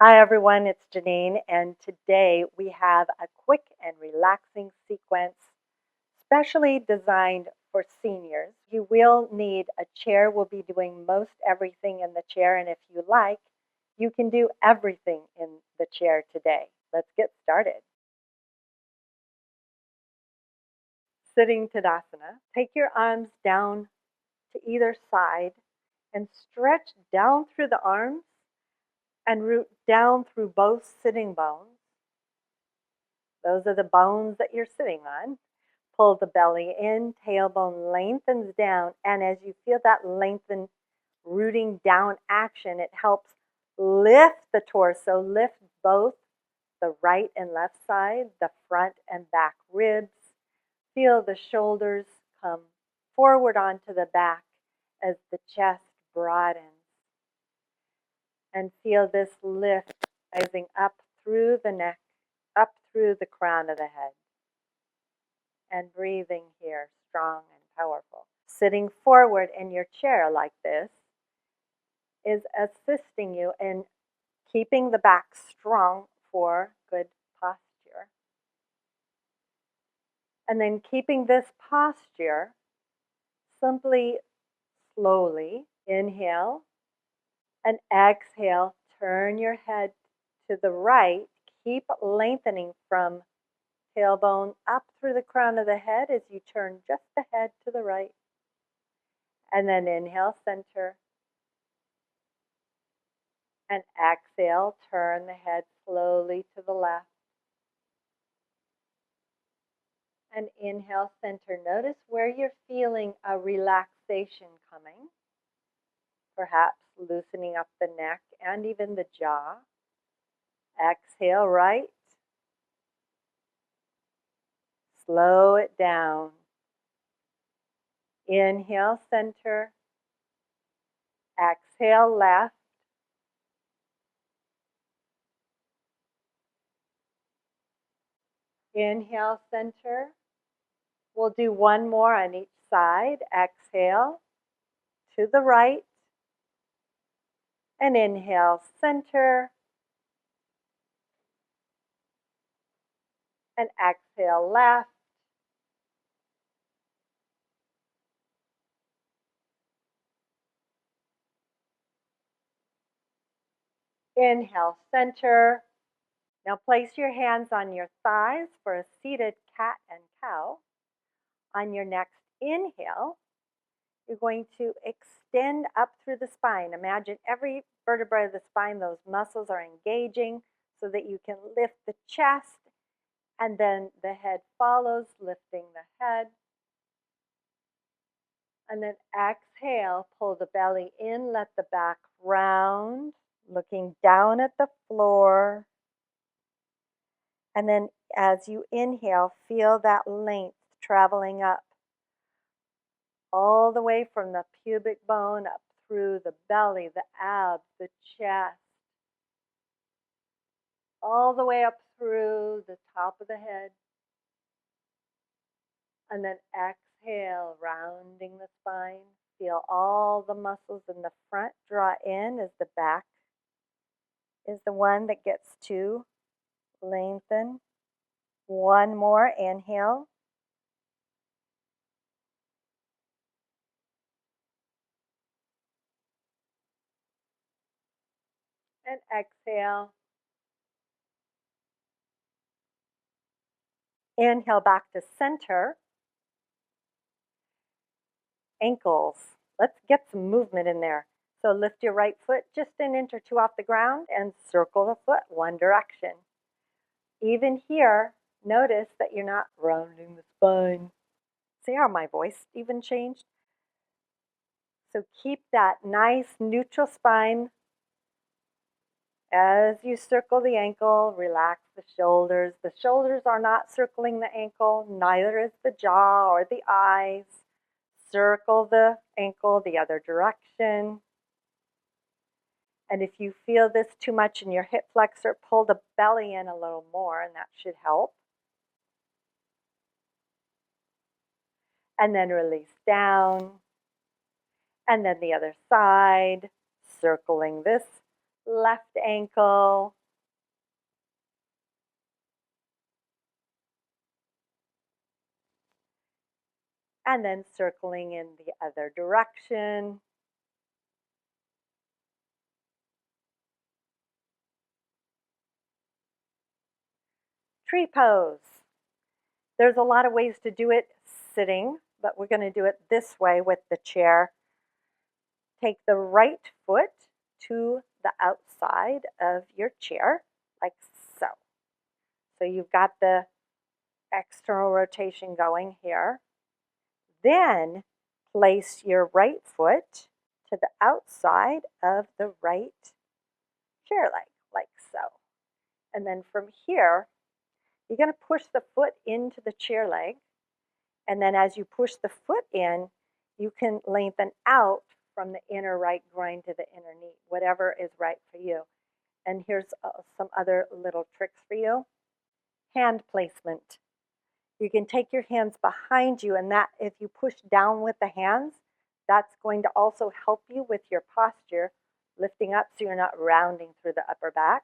Hi everyone, it's Genene, and today we have a quick and relaxing sequence specially designed for seniors. You will need a chair. We'll be doing most everything in the chair, and if you like, you can do everything in the chair today. Let's get started. Sitting Tadasana, take your arms down to either side and stretch down through the arms and root down through both sitting bones. Those are the bones that you're sitting on. Pull the belly in, tailbone lengthens down, and as you feel that lengthen rooting down action, it helps lift the torso, lift both the right and left side, the front and back ribs. Feel the shoulders come forward onto the back as the chest broadens. And feel this lift rising up through the neck, up through the crown of the head. And breathing here, strong and powerful. Sitting forward in your chair like this is assisting you in keeping the back strong for good posture. And then keeping this posture, simply slowly inhale and exhale, turn your head to the right. Keep lengthening from tailbone up through the crown of the head as you turn just the head to the right. And then inhale, center. And exhale, turn the head slowly to the left. And inhale, center. Notice where you're feeling a relaxation coming. Perhaps loosening up the neck and even the jaw. Exhale, right. Slow it down. Inhale, center. Exhale, left. Inhale, center. We'll do one more on each side. Exhale to the right. And inhale, center. And exhale, left. Inhale, center. Now place your hands on your thighs for a seated cat and cow. On your next inhale, you're going to extend up through the spine. Imagine every vertebra of the spine, those muscles are engaging so that you can lift the chest, and then the head follows, lifting the head. And then exhale, pull the belly in, let the back round, looking down at the floor. And then as you inhale, feel that length traveling up all the way from the pubic bone up through the belly, the abs, the chest, all the way up through the top of the head. And then exhale, rounding the spine. Feel all the muscles in the front draw in as the back is the one that gets to lengthen. One more, inhale. And exhale. Inhale back to center. Ankles. Let's get some movement in there. So lift your right foot just an inch or two off the ground and circle the foot one direction. Even here, notice that you're not rounding the spine. See how my voice even changed? So keep that nice neutral spine. As you circle the ankle, relax the shoulders. The shoulders are not circling the ankle, neither is the jaw or the eyes. Circle the ankle the other direction. And if you feel this too much in your hip flexor, pull the belly in a little more, and that should help. And then release down. And then the other side, circling this left ankle, and then circling in the other direction. Tree pose. There's a lot of ways to do it sitting, but we're going to do it this way with the chair. Take the right foot to the outside of your chair, like so. So you've got the external rotation going here. Then place your right foot to the outside of the right chair leg, like so. And then from here, you're going to push the foot into the chair leg. And then as you push the foot in, you can lengthen out from the inner right groin to the inner knee, whatever is right for you. And here's some other little tricks for you. Hand placement. You can take your hands behind you, and that if you push down with the hands, that's going to also help you with your posture, lifting up so you're not rounding through the upper back.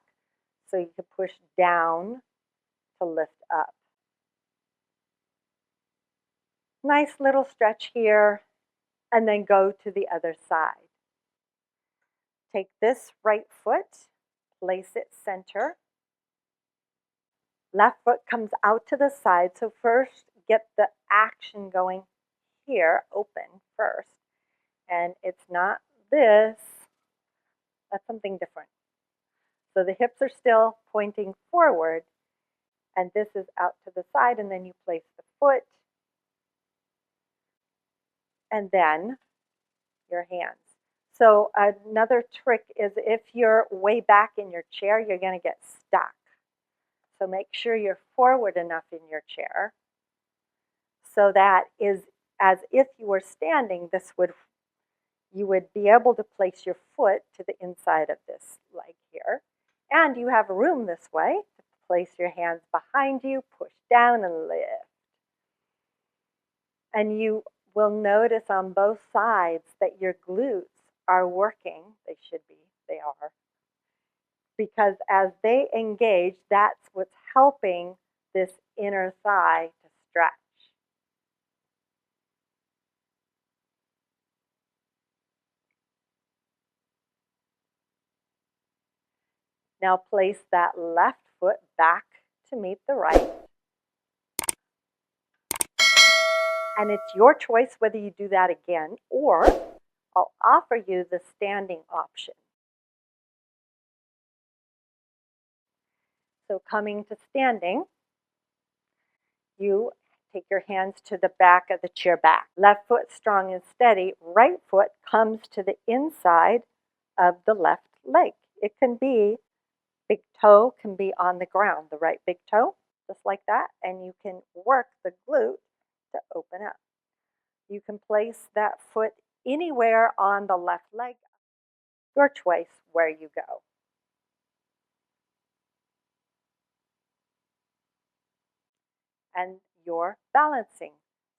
So you can push down to lift up. Nice little stretch here, and then go to the other side. Take this right foot, place it center. Left foot comes out to the side. So first, get the action going here, open first. And it's not this, that's something different. So the hips are still pointing forward, and this is out to the side, and then you place the foot, and then your hands. So another trick is if you're way back in your chair, you're going to get stuck. So make sure you're forward enough in your chair so that is as if you were standing, you would be able to place your foot to the inside of this leg here. And you have room this way to place your hands behind you, push down and lift. And you will notice on both sides that your glutes are working. They should be, they are. Because as they engage, that's what's helping this inner thigh to stretch. Now place that left foot back to meet the right. And it's your choice whether you do that again, or I'll offer you the standing option. So coming to standing, you take your hands to the back of the chair back. Left foot strong and steady. Right foot comes to the inside of the left leg. It can be, big toe can be on the ground, the right big toe, just like that. And you can work the glute to open up. You can place that foot anywhere on the left leg. Your choice where you go. And you're balancing.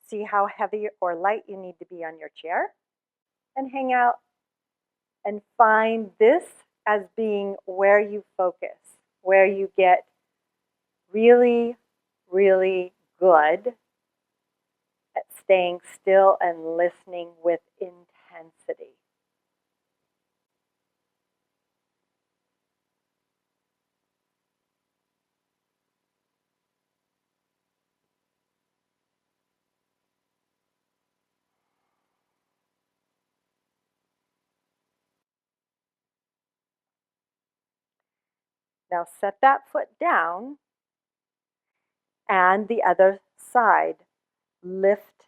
See how heavy or light you need to be on your chair and hang out and find this as being where you focus, where you get really, really good at staying still and listening with intensity. Now set that foot down and the other side. Lift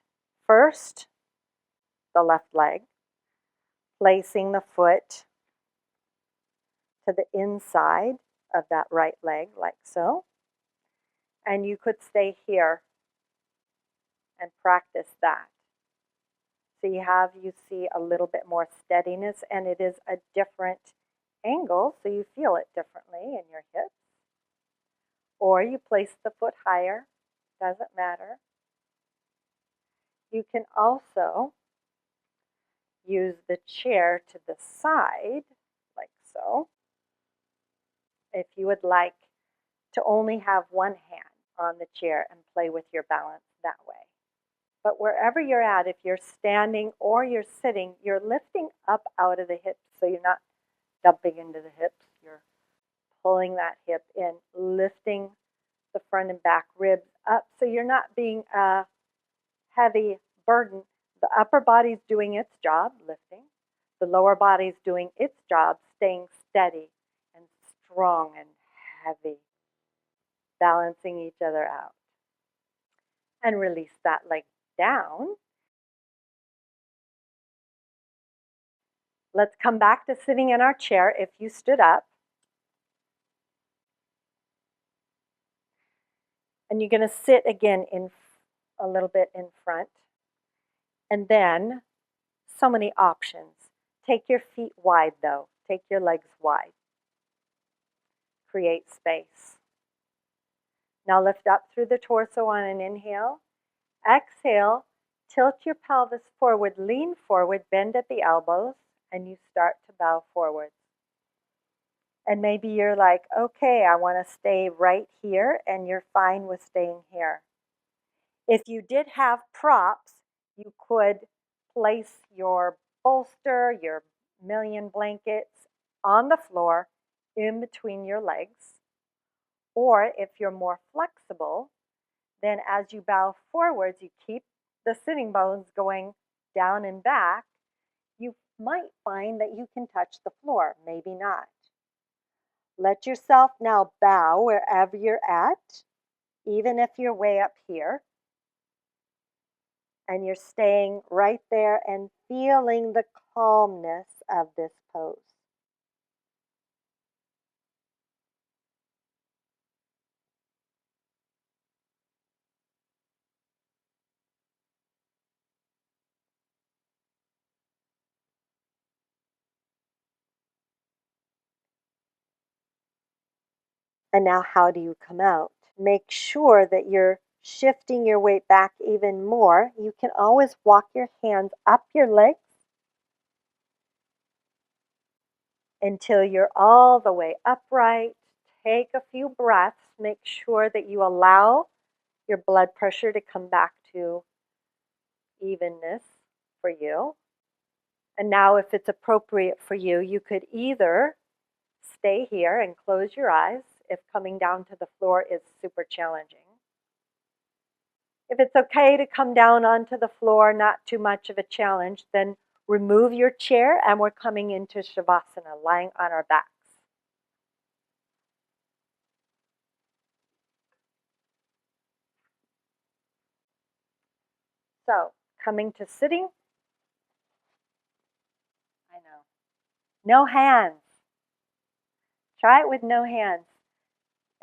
first the left leg, placing the foot to the inside of that right leg like so. And you could stay here and practice that. So you see a little bit more steadiness, and it is a different angle, so you feel it differently in your hips. Or you place the foot higher, doesn't matter. You can also use the chair to the side, like so, if you would like to only have one hand on the chair and play with your balance that way. But wherever you're at, if you're standing or you're sitting, you're lifting up out of the hips. So you're not dumping into the hips. You're pulling that hip in, lifting the front and back ribs up. So you're not being a heavy burden. The upper body's doing its job, lifting. The lower body's doing its job, staying steady and strong and heavy, balancing each other out. And release that leg down. Let's come back to sitting in our chair if you stood up. And you're going to sit again in a little bit in front. And then so many options. Take your feet wide though. Take your legs wide. Create space. Now lift up through the torso on an inhale. Exhale, tilt your pelvis forward, lean forward, bend at the elbows, and you start to bow forward. And maybe you're like, okay, I want to stay right here, and you're fine with staying here. If you did have props, you could place your bolster, your million blankets on the floor in between your legs. Or if you're more flexible, then as you bow forwards, you keep the sitting bones going down and back. You might find that you can touch the floor, maybe not. Let yourself now bow wherever you're at, even if you're way up here. And you're staying right there and feeling the calmness of this pose. And now how do you come out? Make sure that you're shifting your weight back even more. You can always walk your hands up your legs until you're all the way upright. Take a few breaths. Make sure that you allow your blood pressure to come back to evenness for you. And now, if it's appropriate for you, you could either stay here and close your eyes if coming down to the floor is super challenging. If it's okay to come down onto the floor, not too much of a challenge, then remove your chair and we're coming into Shavasana, lying on our backs. So, coming to sitting. I know. No hands. Try it with no hands.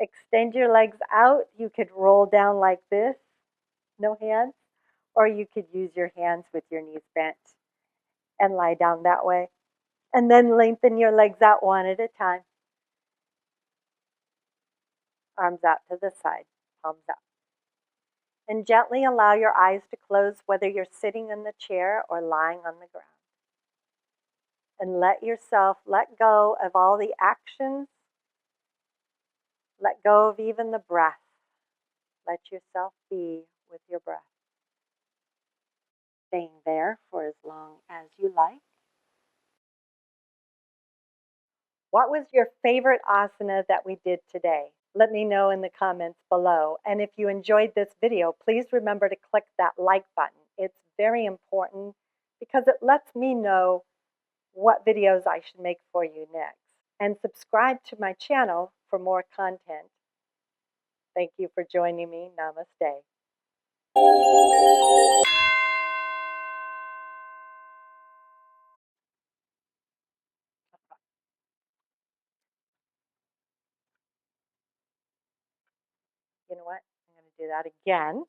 Extend your legs out. You could roll down like this, no hands, or you could use your hands with your knees bent and lie down that way. And then lengthen your legs out one at a time. Arms out to the side, palms up. And gently allow your eyes to close whether you're sitting in the chair or lying on the ground. And let yourself let go of all the actions. Let go of even the breath. Let yourself be with your breath. Staying there for as long as you like. What was your favorite asana that we did today? Let me know in the comments below. And if you enjoyed this video, please remember to click that like button. It's very important because it lets me know what videos I should make for you next. And subscribe to my channel for more content. Thank you for joining me. Namaste. You know what? I'm going to do that again.